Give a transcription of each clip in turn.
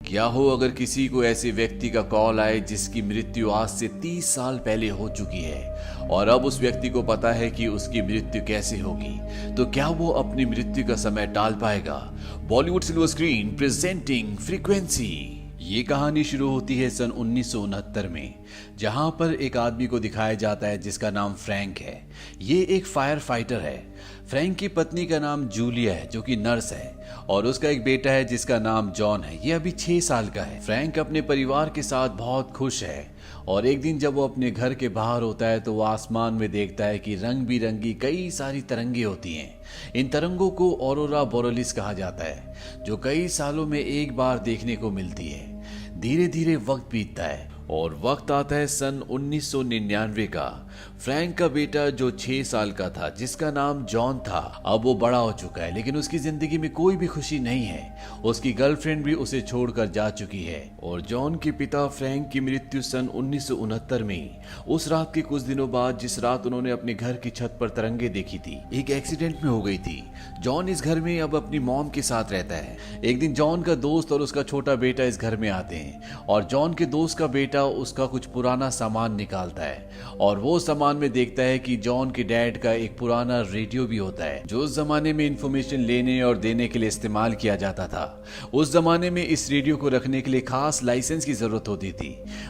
क्या हो अगर किसी को ऐसे व्यक्ति का कॉल आए जिसकी मृत्यु आज से 30 साल पहले हो चुकी है और अब उस व्यक्ति को पता है कि उसकी मृत्यु कैसे होगी, तो क्या वो अपनी मृत्यु का समय टाल पाएगा? Bollywood silver screen presenting frequency. ये कहानी शुरू होती है सन 1969 में, जहां पर एक आदमी को दिखाया जाता है जिसका नाम फ्रैंक है। ये एक फायर फाइटर है। फ्रैंक की पत्नी का नाम जूलिया है जो कि नर्स है, और उसका एक बेटा है जिसका नाम जॉन है। ये अभी 6 साल का है। फ्रैंक अपने परिवार के साथ बहुत खुश है, और एक दिन जब वो अपने घर के बाहर होता है तो वो आसमान में देखता है कि रंग बिरंगी कई सारी तरंगे होती हैं। इन तरंगों को ऑरोरा बोरेलिस कहा जाता है, जो कई सालों में एक बार देखने को मिलती है। धीरे धीरे वक्त बीतता है और वक्त आता है सन 1999 का। फ्रैंक का बेटा जो 6 साल का था, जिसका नाम जॉन था, अब वो बड़ा हो चुका है, लेकिन उसकी जिंदगी में कोई भी खुशी नहीं है। उसकी गर्लफ्रेंड भी उसे छोड़कर जा चुकी है। और जॉन के पिता फ्रैंक की मृत्यु सन 1969 में, उस रात के कुछ दिनों बाद, जिस रात उन्होंने अपने घर की छत पर तरंगे देखी थी, एक एक्सीडेंट में हो गई थी। जॉन इस घर में अब अपनी मॉम के साथ रहता है। एक दिन जॉन का दोस्त और उसका छोटा बेटा इस घर में आते हैं, और जॉन के दोस्त का बेटा उसका कुछ पुराना सामान निकालता है, और वो सामान में देखता है कि जॉन के डैड का एक पुराना रेडियो भी होता है, जो उस जमाने में इंफॉर्मेशन लेने और देने के लिए इस्तेमाल किया जाता था। उस जमाने में इस रेडियो को रखने के लिए खास लाइसेंस की जरूरत होती थी,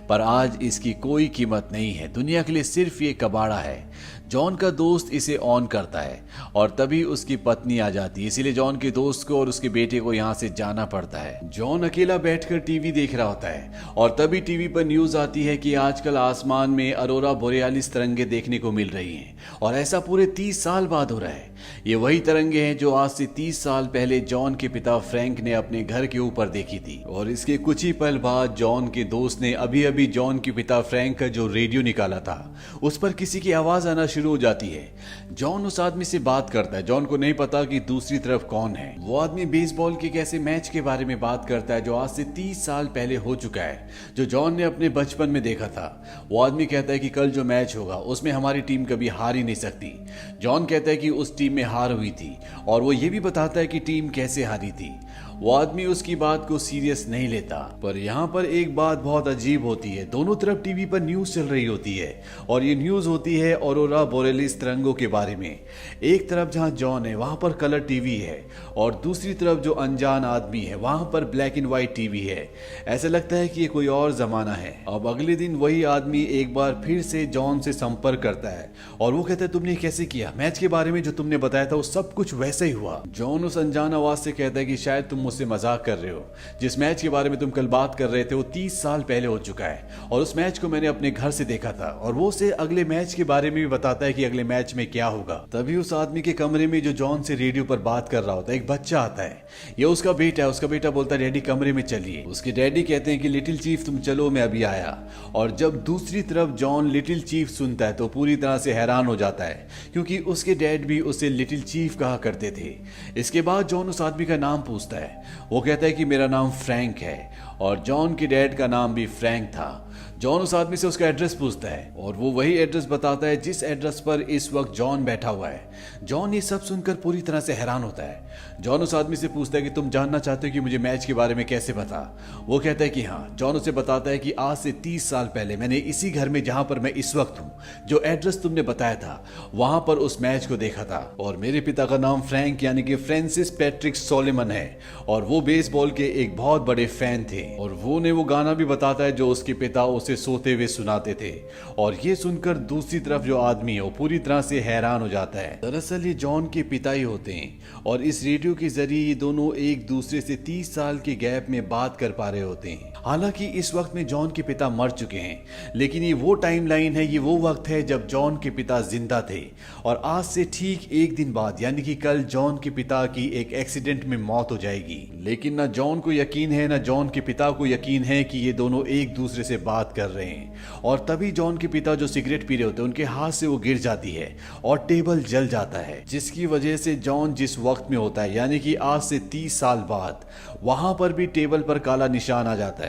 पर आज इसकी कोई कीमत नहीं है। दुनिया के लिए सिर्फ ये कबाड़ा है। जॉन का दोस्त इसे ऑन करता है और तभी उसकी पत्नी आ जाती है, इसीलिए जॉन के दोस्त को और उसके बेटे को यहाँ से जाना पड़ता है। जॉन अकेला बैठकर टीवी देख रहा होता है, और तभी टीवी पर न्यूज आती है कि आजकल आसमान में अरोरा बोरेलिस तरंगे देखने को मिल रही हैं, और ऐसा पूरे 30 साल बाद हो रहा है। ये वही तरंगे हैं जो आज से 30 साल पहले जॉन के पिता फ्रैंक ने अपने घर के ऊपर देखी थी। और इसके कुछ ही पल बाद जॉन के दोस्त ने अभी अभी जॉन के पिता फ्रैंक का जो रेडियो निकाला था, उस पर किसी की आवाज आना शुरू हो जाती है। जॉन उस आदमी से बात करता है। जॉन को नहीं पता कि दूसरी तरफ कौन है। वो आदमी बेसबॉल के कैसे मैच के बारे में बात करता है जो आज से 30 साल पहले हो चुका है, जो जॉन ने अपने बचपन में देखा था। वो आदमी कहता है कि कल जो मैच होगा उसमें हमारी टीम कभी हार ही नहीं सकती। जॉन कहता है कि उस टीम में हार हुई थी, और वो ये भी बताता है कि टीम कैसे हारी थी। वो आदमी उसकी बात को सीरियस नहीं लेता। पर यहाँ पर एक बात बहुत अजीब होती है। दोनों तरफ टीवी पर न्यूज चल रही होती है, और ये न्यूज होती है ऑरोरा बोरेलिस तरंगों के बारे में। एक तरफ जहाँ जॉन है वहां पर कलर टीवी है, और दूसरी तरफ जो अनजान आदमी है वहां पर ब्लैक एंड व्हाइट टीवी है। ऐसा लगता है कि ये कोई और जमाना है। अब अगले दिन वही आदमी एक बार फिर से जॉन से संपर्क करता है, और वो कहता है, तुमने कैसे किया? मैच के बारे में जो तुमने बताया था वो सब कुछ वैसे ही हुआ। जॉन उस अनजान आवाज से कहता है कि शायद तुम मुझसे मजाक कर रहे हो। जिस मैच के बारे में तुम कल बात कर रहे थे वो 30 साल पहले हो चुका है, और उस मैच को मैंने अपने घर से देखा था। और वो उसे अगले मैच के बारे में भी बताता है कि अगले मैच में क्या होगा। तभी उस आदमी के कमरे में जो जॉन से रेडियो पर बात कर रहा होता है, एक बच्चा आता है। ये उसका बेटा है। उसका बेटा बोलता है, डैडी कमरे में चलिए। उसके डैडी कहते हैं कि लिटिल चीफ तुम चलो, मैं अभी आया। और जब दूसरी तरफ जॉन लिटिल चीफ सुनता है तो पूरी तरह से हैरान हो जाता है, क्योंकि उसके डैड भी उसे लिटिल चीफ कहा करते थे। इसके बाद जॉन उस आदमी का नाम पूछता है। वो कहता है कि मेरा नाम फ्रैंक है, और जॉन के डैड का नाम भी फ्रैंक था। जॉन उस आदमी से उसका एड्रेस पूछता है, और वो वही एड्रेस बताता है जिस एड्रेस पर इस वक्त जॉन बैठा हुआ है। जॉन ये सब सुनकर पूरी तरह से हैरान होता है। जॉन उस आदमी से पूछता है कि तुम जानना चाहते हो कि मुझे मैच के बारे में कैसे पता? वो कहता है कि हाँ। जॉन उसे बताता है कि आज से 30 साल पहले मैंने इसी घर में, जहां पर मैं इस वक्त हूँ, जो एड्रेस तुमने बताया था, वहां पर उस मैच को देखा था। और मेरे पिता का नाम फ्रैंक यानी कि फ्रांसिस पैट्रिक सोलोमन है, और वो बेसबॉल के एक बहुत बड़े फैन थे। और वो गाना भी बताता है जो उसके पिता उसे सोते हुए सुनाते थे। और ये सुनकर दूसरी तरफ जो आदमी है वो पूरी तरह से हैरान हो जाता है। दरअसल ये जॉन के पिता ही होते हैं, और इस रेडियो के जरिए ये दोनों एक दूसरे से 30 साल के गैप में बात कर पा रहे होते हैं। हालांकि इस वक्त में जॉन के पिता मर चुके हैं, लेकिन ये वो टाइमलाइन है, ये वो वक्त है जब जॉन के पिता जिंदा थे। और आज से ठीक एक दिन बाद यानी कि कल जॉन के पिता की एक एक्सीडेंट में मौत हो जाएगी। लेकिन ना जॉन को यकीन है, ना जॉन के पिता को यकीन है कि ये दोनों एक दूसरे से बात कर रहे हैं। और तभी जॉन के पिता जो सिगरेट पी रहे होते हैं, उनके हाथ से वो गिर जाती है और टेबल जल जाता है, जिसकी वजह से जॉन जिस वक्त में होता है यानी कि आज से 30 साल बाद, वहां पर भी टेबल पर काला निशान आ जाता है।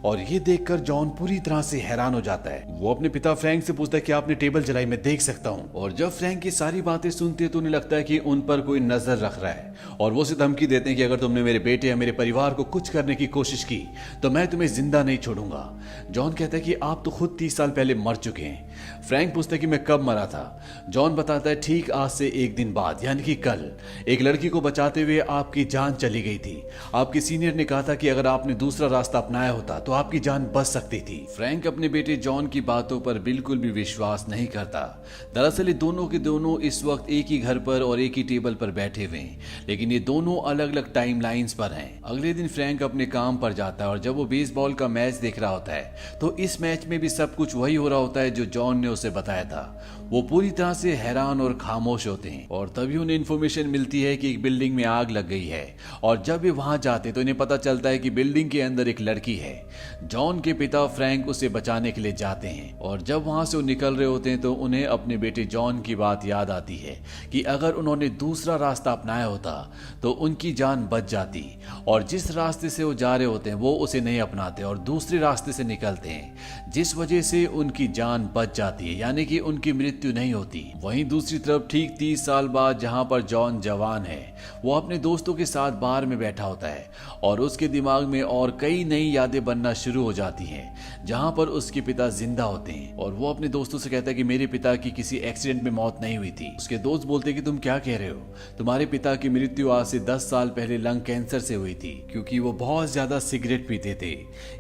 और ये देखकर जॉन पूरी तरह से हैरान हो जाता है। वो अपने पिता फ्रैंक से पूछता है कि आपने टेबल जलाई? मैं देख सकता हूँ। और जब फ्रैंक की सारी बातें सुनते हैं तो उन्हें लगता है कि उन पर कोई नजर रख रहा है, और वो उसे धमकी देते हैं कि अगर तुमने मेरे बेटे या मेरे परिवार को कुछ करने की कोशिश की तो मैं तुम्हें जिंदा नहीं छोड़ूंगा। जॉन कहता है कि आप तो खुद 30 साल पहले मर चुके हैं। फ्रैंक पूछता है कि मैं कब मरा था। जॉन बताता है ठीक आज से एक दिन बाद यानी कि कल एक लड़की को बचाते हुए आपकी जान चली गई थी। आपके सीनियर ने कहा था कि अगर आपने दूसरा रास्ता अपनाया होता तो आपकी जान बच सकती थी। फ्रैंक अपने बेटे जॉन की बातों पर बिल्कुल भी विश्वास नहीं करता। दरअसल ये दोनों के दोनों इस वक्त एक ही घर पर और एक ही टेबल पर बैठे हुए हैं, लेकिन ये दोनों अलग अलग टाइम लाइन्स पर हैं। अगले दिन फ्रैंक अपने काम पर जाता है और जब वो बेसबॉल का मैच देख रहा होता है तो इस मैच में भी सब कुछ वही हो रहा होता है जो जॉन ने उसे बताया था। वो पूरी तरह से हैरान और खामोश होते हैं और तभी उन्हें इन्फॉर्मेशन मिलती है कि एक बिल्डिंग में आग लग गई है और जब वे वहां जाते तो इन्हें पता चलता है कि बिल्डिंग के अंदर एक लड़की है। जॉन के पिता फ्रैंक उसे बचाने के लिए जाते हैं और जब वहां से वो निकल रहे होते हैं तो उन्हें अपने बेटे जॉन की बात याद आती है कि अगर उन्होंने दूसरा रास्ता अपनाया होता तो उनकी जान बच जाती, और जिस रास्ते से वो जा रहे होते हैं वो उसे नहीं अपनाते और दूसरे रास्ते से निकलते हैं, जिस वजह से उनकी जान बच जाती है यानी कि उनकी मृत्यु नहीं होती। वहीं दूसरी तरफ ठीक 30 साल बाद जहां पर जॉन जवान है वो अपने दोस्तों के साथ बार में बैठा होता है और उसके दिमाग में और कई नई यादें बनना शुरू हो जाती हैं जहां पर उसके पिता जिंदा होते हैं। और वो अपने दोस्तों से कहता है कि मेरे पिता की किसी एक्सीडेंट में मौत नहीं हुई थी। उसके दोस्त बोलते हैं कि तुम क्या कह रहे हो, तुम्हारे पिता की मृत्यु आज से 10 साल पहले लंग कैंसर से हुई थी क्योंकि वो बहुत ज्यादा सिगरेट पीते थे।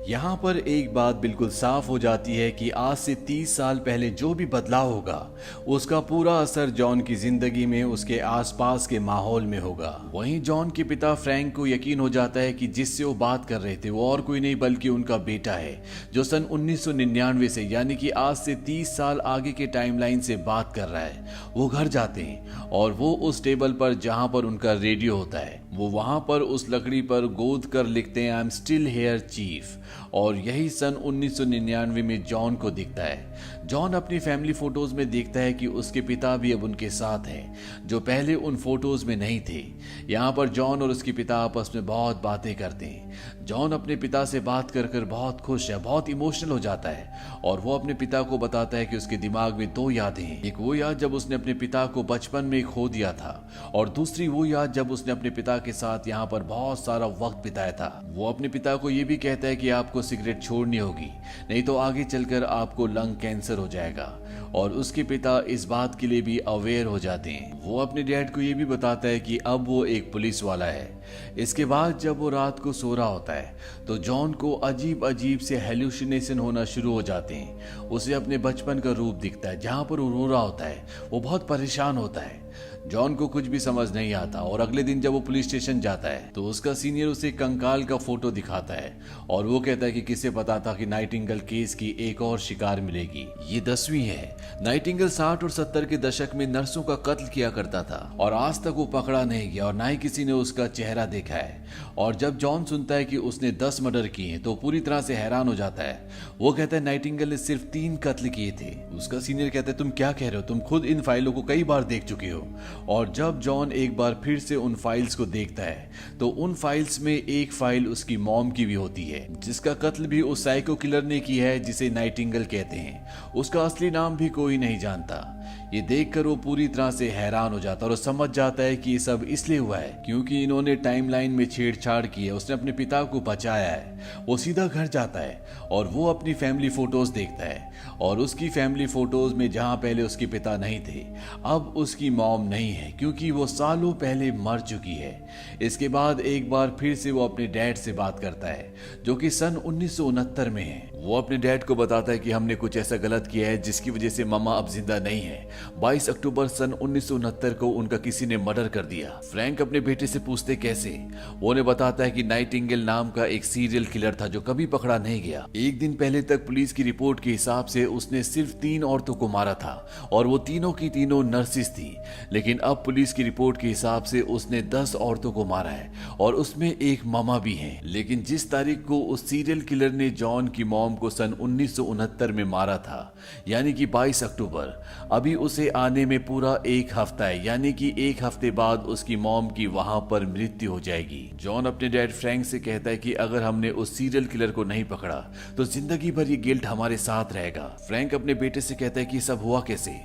यहाँ पर एक बात बिल्कुल साफ हो जाती है कि आज से 30 साल पहले जो भी बदलाव होगा उसका पूरा असर जॉन की जिंदगी में उसके आसपास के माहौल में होगा। वहीं जॉन के पिता फ्रैंक को यकीन हो जाता है कि जिससे वो बात कर रहे थे वो और कोई नहीं बल्कि उनका बेटा है जो सन 1999 से यानी कि आज से 30 साल आगे के टाइमलाइन से बात कर रहा है। वो घर जाते हैं और वो उस टेबल पर जहां पर उनका रेडियो होता है वो वहां पर उस लकड़ी पर गोद कर लिखते हैं I am still here chief, और यही सन 1999 में जॉन को दिखता है। जॉन अपनी फैमिली फोटोज में देखता है कि उसके पिता भी अब उनके साथ हैं जो पहले उन फोटोज में नहीं थे। यहाँ पर जॉन और उसके पिता आपस में बहुत बातें करते हैं। जॉन अपने पिता से बात कर कर बहुत खुश है, बहुत इमोशनल हो जाता है और वो अपने पिता को बताता है कि उसके दिमाग में 2 यादें हैं। एक वो याद जब उसने अपने पिता को बचपन में खो दिया था और दूसरी वो याद जब उसने अपने पिता के साथ यहाँ पर बहुत सारा वक्त बिताया था। वो अपने पिता को ये भी कहता है कि आपको सिगरेट छोड़नी होगी नहीं तो आगे चलकर आपको लंग कैंसर हो जाएगा, और उसके पिता इस बात के लिए भी अवेयर हो जाते हैं। वो अपने डैड को ये भी बताता है कि अब वो एक पुलिस वाला है। इसके बाद जब वो रात को सो रहा होता है तो जॉन को अजीब अजीब से हेलुसिनेशन होना शुरू हो जाते हैं। उसे अपने बचपन का रूप दिखता है जहां पर वो रो रहा होता है। वो बहुत परेशान होता है। जॉन को कुछ भी समझ नहीं आता और अगले दिन जब वो पुलिस स्टेशन जाता है तो उसका सीनियर उसे कंकाल का फोटो दिखाता है और वो कहता है कि किसे पता था कि नाइटिंगेल केस की एक और शिकार मिलेगी। ये 10वीं है। नाइटिंगेल 60 और 70 के दशक में नर्सों का कत्ल किया करता था और आज तक वो पकड़ा नहीं गया और ना ही किसी ने उसका चेहरा देखा है। और जब जॉन सुनता है कि उसने 10 मर्डर किए हैं तो पूरी तरह से हैरान हो जाता है। वो कहता है नाइटिंगेल ने सिर्फ 3 कत्ल किए थे। उसका सीनियर कहता है तुम क्या कह रहे हो, तुम खुद इन फाइलों को कई बार देख चुके हो। और जब जॉन एक बार फिर से उन फाइल्स को देखता है तो उन फाइल्स में एक फाइल उसकी मॉम की भी होती है जिसका कत्ल भी उस साइको किलर ने किया है जिसे नाइटिंगेल कहते हैं। उसका असली नाम भी कोई नहीं जानता। ये देखकर वो पूरी तरह से हैरान हो जाता है और समझ जाता है कि ये सब इसलिए हुआ है क्योंकि इन्होंने टाइमलाइन में छेड़छाड़ की है। उसने अपने पिता को बचाया है। वो सीधा घर जाता है और वो अपनी फैमिली फोटोज देखता है और उसकी फैमिली फोटोज में जहां पहले उसके पिता नहीं थे अब उसकी मॉम नहीं है क्योंकि वो सालों पहले मर चुकी है। इसके बाद एक बार फिर से वो अपने डैड से बात करता है जो कि सन 1969 में है। वो अपने डैड को बताता है कि हमने कुछ ऐसा गलत किया है जिसकी वजह से मम्मा अब जिंदा नहीं है। 22 अक्टूबर सन 1969 को उनका किसी ने मर्डर कर दिया। फ्रैंक अपने बेटे से पूछते कैसे। वो उन्हें बताता है कि नाइटिंगेल नाम का एक सीरियल किलर था जो कभी पकड़ा नहीं गया। एक दिन पहले तक पुलिस की रिपोर्ट के हिसाब से उसने सिर्फ 3 औरतों को मारा था और वो तीनों की तीनों नर्सिस थी, लेकिन अब पुलिस की रिपोर्ट के हिसाब से उसने 10 औरतों को मारा है और उसमें एक मामा भी है। लेकिन जिस तारीख को उस सीरियल किलर ने जॉन की मॉम को सन 1969 में मारा था यानी कि 22 अक्टूबर, अभी अभी उसे आने में पूरा 1 हफ्ता है, यानी कि 1 हफ्ते बाद उसकी मॉम की वहां पर मृत्यु हो जाएगी। जॉन अपने डैड फ्रैंक से कहता है कि अगर हमने उस सीरियल किलर को नहीं पकड़ा तो जिंदगी भर ये गिल्ट हमारे साथ रहेगा। फ्रैंक अपने बेटे से कहता है कि सब हुआ कैसे।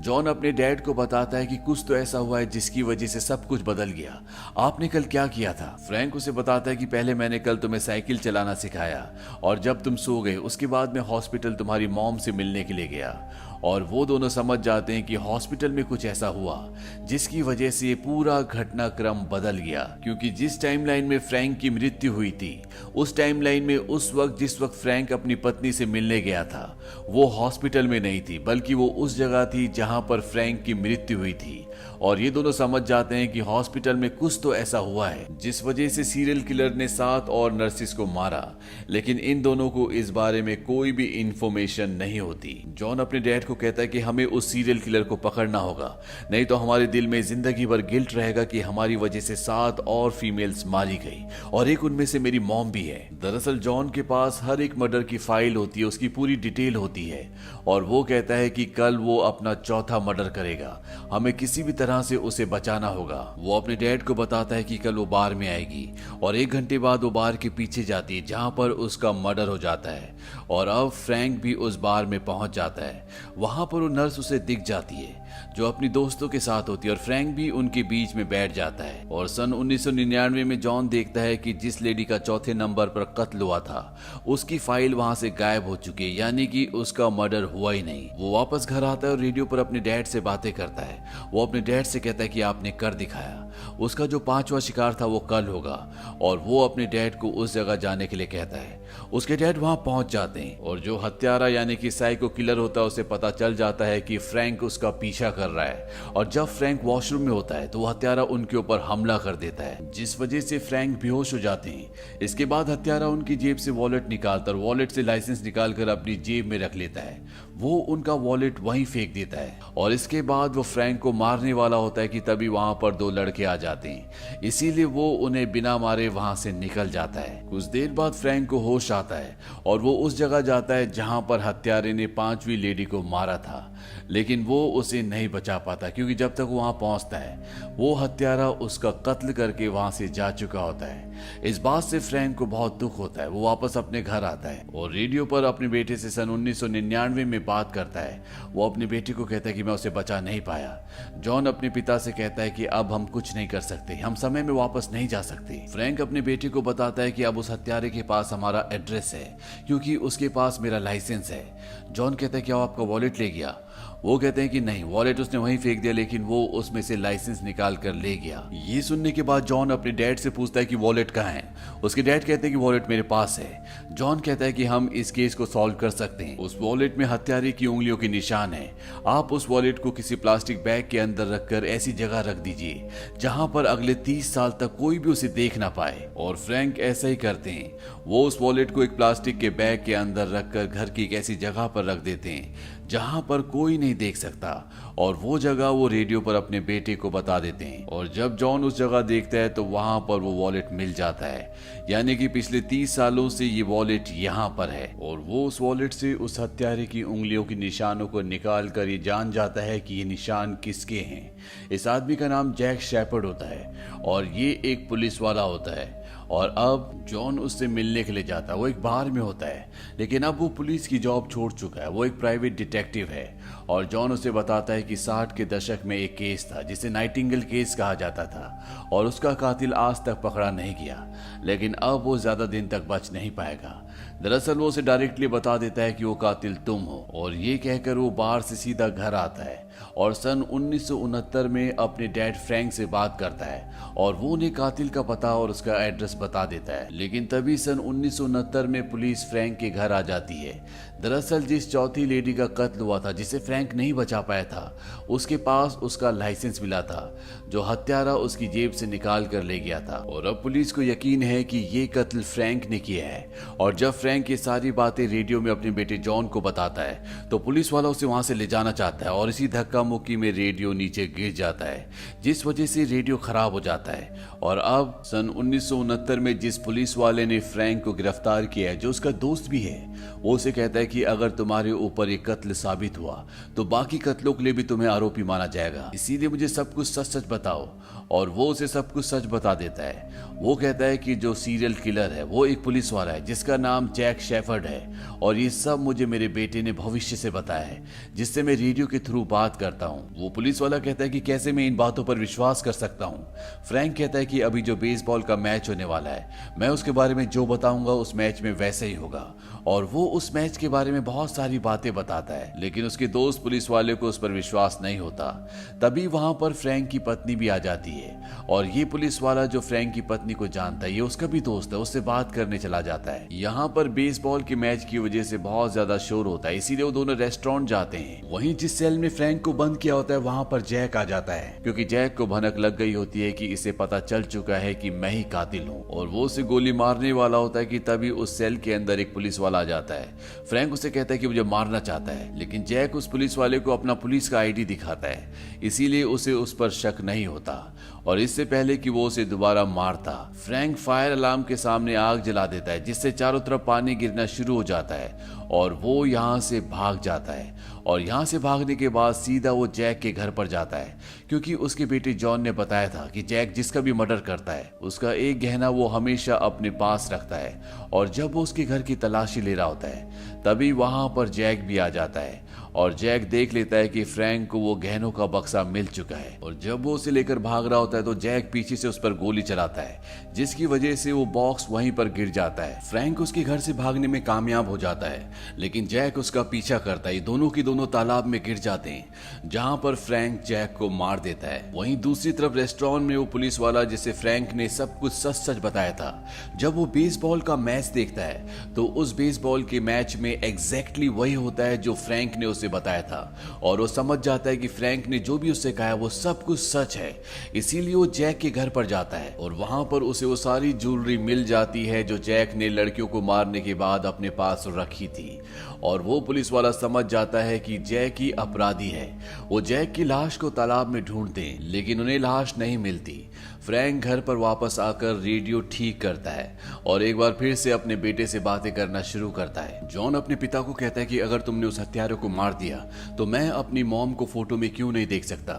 जॉन अपने डैड को बताता है कि कुछ तो ऐसा हुआ है जिसकी वजह से सब कुछ बदल गया। आपने कल क्या किया था? फ्रैंक उसे बताता है कि पहले मैंने कल तुम्हें साइकिल चलाना सिखाया और जब तुम सो गए उसके बाद मैं हॉस्पिटल तुम्हारी मॉम से मिलने के लिए गया। और वो दोनों समझ जाते हैं कि हॉस्पिटल में कुछ ऐसा हुआ जिसकी वजह से ये पूरा घटनाक्रम बदल गया, क्योंकि जिस टाइमलाइन में फ्रैंक की मृत्यु हुई थी उस टाइमलाइन में उस वक्त जिस वक्त फ्रैंक अपनी पत्नी से मिलने गया था वो हॉस्पिटल में नहीं थी, बल्कि वो उस जगह थी जहां पर फ्रैंक की मृत्यु हुई थी। और ये दोनों समझ जाते हैं कि हॉस्पिटल में कुछ तो ऐसा हुआ है जिस वजह से सीरियल किलर ने 7 और नर्सिस को मारा, लेकिन इन दोनों को इस बारे में कोई भी इंफॉर्मेशन नहीं होती। जॉन अपने डैड को कहता है कि हमें उस सीरियल किलर को पकड़ना होगा, नहीं तो हमारे दिल में जिंदगी भर गिल्ट रहेगा कि हमारी वजह से 7 और फीमेल्स मारी गई और एक उनमें से मेरी मॉम भी है। दरअसल जॉन के पास हर एक मर्डर की फाइल होती है, उसकी पूरी डिटेल होती है और वो कहता है कि कल वो अपना चौथा मर्डर करेगा, हमें किसी भी तरह से उसे बचाना होगा। वो अपने डैड को बताता है कि कल वो बार में आएगी और 1 घंटे बाद वो बार के पीछे जाती है जहां पर उसका मर्डर हो जाता है। और अब फ्रैंक भी उस बार में पहुंच जाता है। वहां पर वो नर्स उसे दिख जाती है जो अपनी दोस्तों के साथ होती है और फ्रैंक भी उनके बीच में बैठ जाता है। और सन 1999 में जॉन देखता है कि जिस लेडी का चौथे नंबर पर कत्ल हुआ था उसकी फाइल वहां से गायब हो चुकी है, यानी कि उसका मर्डर हुआ ही नहीं। वो वापस घर आता है और रेडियो पर अपने डैड से बातें करता है। वो अपने डैड से कहता है कि आपने कर दिखाया, उसका जो 5वां शिकार था वो कल होगा। और वो अपने डैड को उस जगह जाने के लिए कहता है। उसके डैड वहां पहुंच जाते हैं और जो हत्यारा यानी कि साइको किलर होता है उसे पता चल जाता है कि फ्रैंक उसका पीछा कर रहा है। और जब फ्रैंक वॉशरूम में होता है तो वो हत्यारा उनके ऊपर हमला कर देता है, जिस वजह से फ्रैंक बेहोश हो जाते हैं। इसके बाद हत्यारा उनकी जेब से वॉलेट निकालता और वॉलेट से लाइसेंस निकालकर अपनी जेब में रख लेता है। वो उनका वॉलेट वहीं फेंक देता है और इसके बाद वो फ्रैंक को मारने वाला होता है कि तभी वहां पर 2 लड़के आ जाते हैं, इसीलिए वो उन्हें बिना मारे वहां से निकल जाता है। कुछ देर बाद फ्रैंक को होश आता है और वो उस जगह जाता है जहां पर हत्यारे ने 5वीं लेडी को मारा था, लेकिन वो उसे नहीं बचा पाता क्योंकि जब तक वहां पहुंचता है वो हत्यारा उसका कत्ल करके वहां से जा चुका होता है। इस बात से फ्रैंक को बहुत दुख होता है। वो वापस अपने घर आता है और रेडियो पर अपने बेटे से सन 1999 में बात करता है। वो अपने बेटे को कहता है कि मैं उसे बचा नहीं पाया। जॉन अपने पिता से कहता है कि अब हम कुछ नहीं कर सकते, हम समय में वापस नहीं जा सकते। फ्रैंक अपने बेटे को बताता है कि अब उस हत्यारे के पास हमारा एड्रेस है क्योंकि उसके पास मेरा लाइसेंस है। जॉन कहता है कि आपका वॉलेट ले गया? वो कहते हैं कि नहीं, वॉलेट उसने वहीं फेंक दिया, लेकिन वो उसमें से लाइसेंस निकाल कर ले गया। ये सुनने के बाद जॉन अपने डैड से पूछता है कि वॉलेट कहाँ है। उसके डैड कहते हैं कि वॉलेट मेरे पास है। जॉन कहता है कि हम इस केस को सॉल्व कर सकते हैं। उस वॉलेट में हत्यारे की उंगलियों के निशान है। आप उस वॉलेट को किसी प्लास्टिक बैग के अंदर रखकर ऐसी जगह रख दीजिए जहां पर अगले 30 साल तक कोई भी उसे देख ना पाए। और फ्रैंक ऐसा ही करते हैं। वो उस वॉलेट को एक प्लास्टिक के बैग के अंदर रखकर घर की एक ऐसी जगह पर रख देते हैं जहां पर कोई नहीं देख सकता, और वो जगह वो रेडियो पर अपने बेटे को बता देते हैं। और जब जॉन उस जगह देखता है तो वहां पर वो वॉलेट मिल जाता है, यानी कि पिछले 30 सालों से ये वॉलेट यहाँ पर है। और वो उस वॉलेट से उस हत्यारे की उंगलियों के निशानों को निकाल कर ये जान जाता है कि ये निशान किसके हैं। इस आदमी का नाम जैक शेपर्ड होता है और ये एक पुलिस वाला होता है। और अब जॉन उससे मिलने के लिए जाता है। वो एक बार में होता है, लेकिन अब वो पुलिस की जॉब छोड़ चुका है। वो एक प्राइवेट डिटेक्टिव है और जॉन उसे बताता है कि 60 के दशक में एक केस था जिसे नाइटिंगेल केस कहा जाता था और उसका कातिल आज तक पकड़ा नहीं गया, लेकिन अब वो ज्यादा दिन तक बच नहीं पाएगा। दरअसल वो उसे डायरेक्टली बता देता है कि वो कातिल तुम हो, और ये कहकर वो बाहर से सीधा घर आता है और सन 1969 में अपने डैड फ्रैंक से बात करता है और वो उन्हें कातिल का पता और उसका एड्रेस बता देता है। लेकिन तभी सन 1969 में पुलिस फ्रैंक के घर आ जाती है। दरअसल जिस चौथी लेडी का कत्ल हुआ था जिसे फ्रैंक नहीं बचा पाया था, उसके पास उसका लाइसेंस मिला था जो हत्यारा उसकी जेब से निकाल कर ले गया था। और अब पुलिस को यकीन है कि ये कत्ल फ्रैंक ने किया है। और जब फ्रैंक ये सारी बातें रेडियो में अपने बेटे जॉन को बताता है तो पुलिस वाला उसे वहां से ले जाना चाहता है और इसी धक्का मुक्की में रेडियो नीचे गिर जाता है, जिस वजह से रेडियो खराब हो जाता है। और अब सन 1969 में जिस पुलिस वाले ने फ्रैंक को गिरफ्तार किया है, जो उसका दोस्त भी है, वो उसे कहता है कि अगर तुम्हारे ऊपर ये कत्ल साबित हुआ तो बाकी कत्लों के लिए भी तुम्हें आरोपी माना जाएगा, इसीलिए मुझे सब कुछ सच सच बताओ। और वो उसे सब कुछ सच बता देता है। वो कहता है कि जो सीरियल किलर है वो एक पुलिस वाला है जिसका नाम जैक शेफर्ड है, और ये सब मुझे मेरे बेटे ने भविष्य से बताया है, जिससे मैं रेडियो के थ्रू बात करता हूँ। वो पुलिस वाला कहता है कि कैसे मैं इन बातों पर विश्वास कर सकता हूँ। फ्रैंक कहता है कि अभी जो बेसबॉल का मैच होने वाला है, मैं उसके बारे में जो बताऊंगा उस मैच में वैसे ही होगा। और वो उस मैच के बारे में बहुत सारी बातें बताता है, लेकिन उसके दोस्त पुलिस वाले को उस पर विश्वास नहीं होता। तभी वहां पर फ्रैंक की पत्नी भी आ जाती है, और ये पुलिस वाला जो फ्रैंक की पत्नी को जानता है, ये उसका भी दोस्त है, उससे बात करने चला जाता है। यहाँ पर बेसबॉल के मैच की वजह से बहुत ज्यादा शोर होता है, इसीलिए वो दोनों रेस्टोरेंट जाते हैं। वहीं जिस सेल में फ्रैंक को बंद किया होता है वहां पर जैक आ जाता है, क्योंकि जैक को भनक लग गई होती है कि इसे पता चल चुका है कि मैं ही कातिल हूँ, और वो उसे गोली मारने वाला होता है कि तभी उस सेल के अंदर एक पुलिस वाला आ जाता है। फ्रैंक उसे कहता है कि मुझे मारना चाहता है, लेकिन जैक उस पुलिस वाले को अपना पुलिस का आईडी दिखाता है, इसीलिए उसे उस पर शक नहीं होता। और इससे पहले कि वो उसे दोबारा मारता, फ्रैंक फायर अलार्म के सामने आग जला देता है, जिससे चारों तरफ पानी गिरना शुरू हो जाता है, और वो यहाँ से भाग जाता है। और यहाँ से भागने के बाद सीधा वो जैक के घर पर जाता है, क्योंकि उसके बेटे जॉन ने बताया था कि जैक जिसका भी मर्डर करता है उसका एक गहना वो हमेशा अपने पास रखता है। और जब वो उसके घर की तलाशी ले रहा होता है तभी वहां पर जैक भी आ जाता है, और जैक देख लेता है कि फ्रैंक को वो गहनों का बक्सा मिल चुका है। और जब वो उसे लेकर भाग रहा होता है तो जैक पीछे से उस पर गोली चलाता है, जिसकी वजह से वो बॉक्स वहीं पर गिर जाता है। फ्रैंक उसके घर से भागने में कामयाब हो जाता है, लेकिन जैक उसका पीछा करता है। दोनों की दोनों तालाब में गिर जाते हैं, जहां पर फ्रैंक जैक को मार देता है। वहीं दूसरी तरफ रेस्टोरेंट में वो पुलिस वाला जिसे फ्रैंक ने सब कुछ सच सच बताया था, जब वो बेसबॉल का मैच देखता है तो उस बेसबॉल के मैच में एग्जैक्टली वही होता है जो फ्रैंक ने उसे बताया था, और वो समझ जाता है कि फ्रैंक ने जो भी उससे कहा है वो सब कुछ सच है। इसीलिए वो जैक के घर पर जाता है, और वहां पर उसे वो सारी ज्वेलरी मिल जाती है जो जैक ने लड़कियों को मारने के बाद अपने पास रखी थी। और वो पुलिस वाला समझ जाता है कि जैक ही अपराधी है। वो जैक की लाश को तालाब में ढूंढते हैं, लेकिन उन्हें लाश नहीं मिलती। फ्रैंक घर पर वापस आकर रेडियो ठीक करता है, और एक बार फिर से अपने बेटे से बातें करना शुरू करता है। जॉन अपने पिता को कहता है कि अगर तुमने उस हत्यारे को मार दिया तो मैं अपनी मॉम को फोटो में क्यों नहीं देख सकता।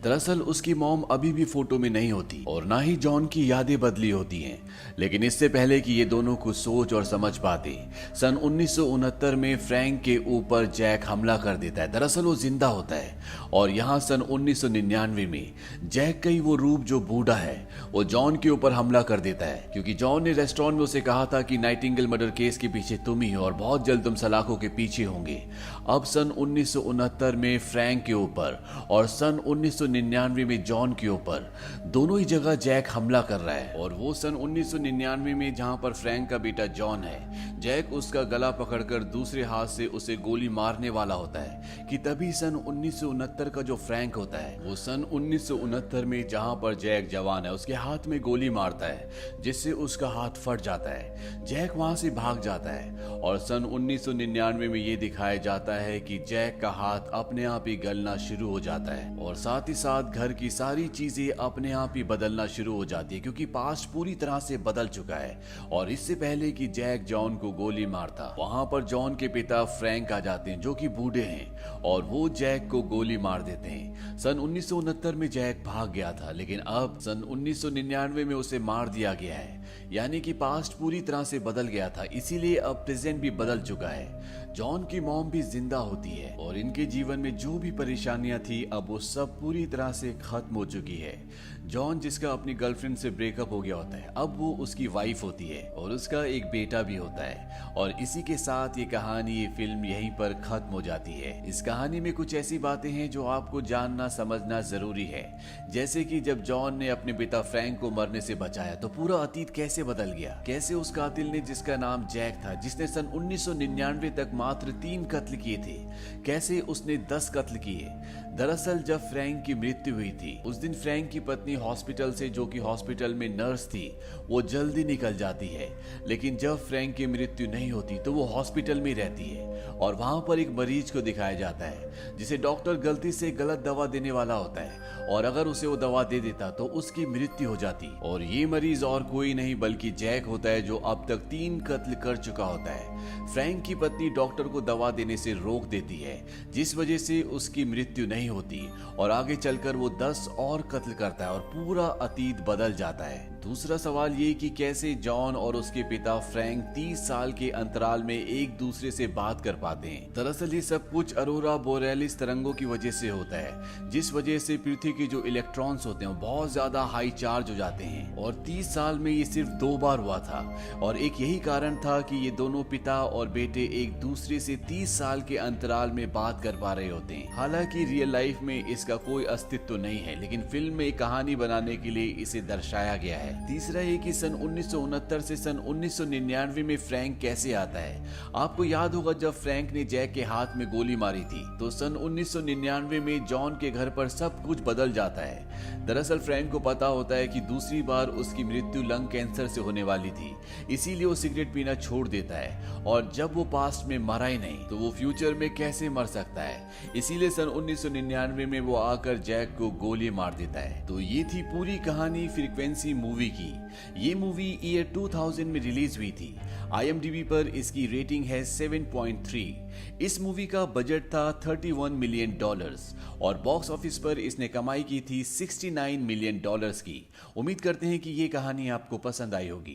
दरअसल उसकी मॉम अभी भी फोटो में नहीं होती, और ना ही जॉन की यादें बदली होती हैं। लेकिन इससे पहले कि ये दोनों कुछ सोच और समझ पाते, सन 1969 में फ्रैंक के ऊपर जैक हमला कर देता है। दरअसल वो जिंदा होता है, और यहाँ सन 1999 में जैक का ही वो रूप जो बूढ़ा है वो जॉन के ऊपर हमला कर देता है, क्योंकि जॉन ने रेस्टोरेंट में उसे कहा था कि नाइटिंगेल मर्डर केस के पीछे तुम ही हो, और बहुत जल्द तुम सलाखों के पीछे होंगे। अब सन 1969 में फ्रैंक के ऊपर और सन 1999 में जॉन के ऊपर दोनों ही जगह जैक हमला कर रहा है। और वो सन 1999 में जहां पर फ्रैंक का बेटा जॉन है, जैक उसका गला पकड़कर दूसरे हाथ से उसे गोली मारने वाला होता है कि तभी सन 1969 का जो फ्रैंक होता है वो सन 1969 में जहां पर जैक जवान है उसके हाथ में गोली मारता है, जिससे उसका हाथ फट जाता है। जैक वहां से भाग जाता है, और सन 1999 में ये दिखाया जाता है कि जैक का हाथ अपने आप ही गलना शुरू हो जाता है, और साथ ही साथ घर की सारी चीजें अपने आप ही बदलना शुरू हो जाती है, क्योंकि पास्ट पूरी तरह से बदल चुका है। और इससे पहले कि जैक जॉन को गोली मारता, वहां पर जॉन के पिता फ्रैंक आ जाते हैं जो कि बूढ़े हैं, और वो जैक को गोली मार देते हैं। सन 1969 में जैक भाग गया था, लेकिन अब सन 1999 में उसे मार दिया गया है, यानी कि पास्ट पूरी तरह से बदल गया था, इसीलिए अब प्रेजेंट भी बदल चुका है। जॉन की मॉम भी जिंदा होती है, और इनके जीवन में जो भी परेशानियां थी अब वो सब पूरी तरह से खत्म हो चुकी है। जॉन जिसका अपनी गर्लफ्रेंड से ब्रेकअप हो गया होता है, अब वो उसकी वाइफ होती है, और उसका एक बेटा भी होता है। और इसी के साथ ये कहानी, ये फिल्म यहीं पर खत्म हो जाती है। इस कहानी में कुछ ऐसी बातें हैं जो आपको जानना समझना जरूरी है, जैसे कि जब जॉन ने अपने पिता फ्रैंक को मरने से बचाया तो पूरा अतीत कैसे बदल गया, कैसे उस कातिल ने जिसका नाम जैक था, जिसने सन 1999 तक मात्र 3 कत्ल किए थे, कैसे उसने 10 कत्ल किए। दरअसल जब फ्रैंक की मृत्यु हुई थी उस दिन फ्रैंक की पत्नी हॉस्पिटल से, जो कि हॉस्पिटल में नर्स थी, वो जल्दी निकल जाती है, लेकिन जब फ्रैंक की मृत्यु नहीं होती तो वो हॉस्पिटल में रहती है, और वहां पर एक मरीज को दिखाया जाता है जिसे डॉक्टर गलती से गलत दवा देने वाला होता है, और अगर उसे वो दवा दे देता तो उसकी मृत्यु हो जाती। और ये मरीज और कोई नहीं बल्कि जैक होता है, जो अब तक 3 कत्ल कर चुका होता है। फ्रैंक की पत्नी डॉक्टर को दवा देने से रोक देती है, जिस वजह से उसकी मृत्यु नहीं होती और आगे चलकर वो 10 और कत्ल करता है और पूरा अतीत बदल जाता है। दूसरा सवाल ये कि कैसे जॉन और उसके पिता फ्रैंक 30 साल के अंतराल में एक दूसरे से बात कर पाते हैं। दरअसल ये सब कुछ अरोरा बोरेलिस तरंगों की वजह से होता है, जिस वजह से पृथ्वी के जो इलेक्ट्रॉन्स होते हैं वो बहुत ज्यादा हाई चार्ज हो जाते हैं और 30 साल में ये सिर्फ 2 बार हुआ था और एक यही कारण था कि ये दोनों पिता और बेटे एक दूसरे से 30 साल के अंतराल में बात कर पा रहे होते हैं। हालांकि रियल लाइफ में इसका कोई अस्तित्व नहीं है, लेकिन फिल्म में एक कहानी बनाने के लिए इसे दर्शाया गया है। तीसरा ये कि सन 1969 से सन 1999 में फ्रैंक कैसे आता है। आपको याद होगा जब फ्रैंक ने जैक के हाथ में गोली मारी थी, तो सन 1999 में जॉन के घर पर सब कुछ बदल जाता है। दरअसल फ्रैंक को पता होता है कि दूसरी बार उसकी मृत्यु लंग कैंसर से होने वाली थी, इसीलिए वो सिगरेट पीना छोड़ देता है और जब वो पास्ट में मरा ही नहीं तो वो फ्यूचर में कैसे मर सकता है। इसीलिए सन 1999 में वो आकर जैक को गोली मार देता है। तो ये थी पूरी कहानी फ्रीक्वेंसी मूवी की। ये मूवी ईयर 2000 में रिलीज हुई थी। IMDb पर इसकी रेटिंग है 7.3। इस मूवी का बजट था $31 मिलियन और बॉक्स ऑफिस पर इसने कमाई की थी $69 मिलियन की। उम्मीद करते हैं कि ये कहानी आपको पसंद आई होगी।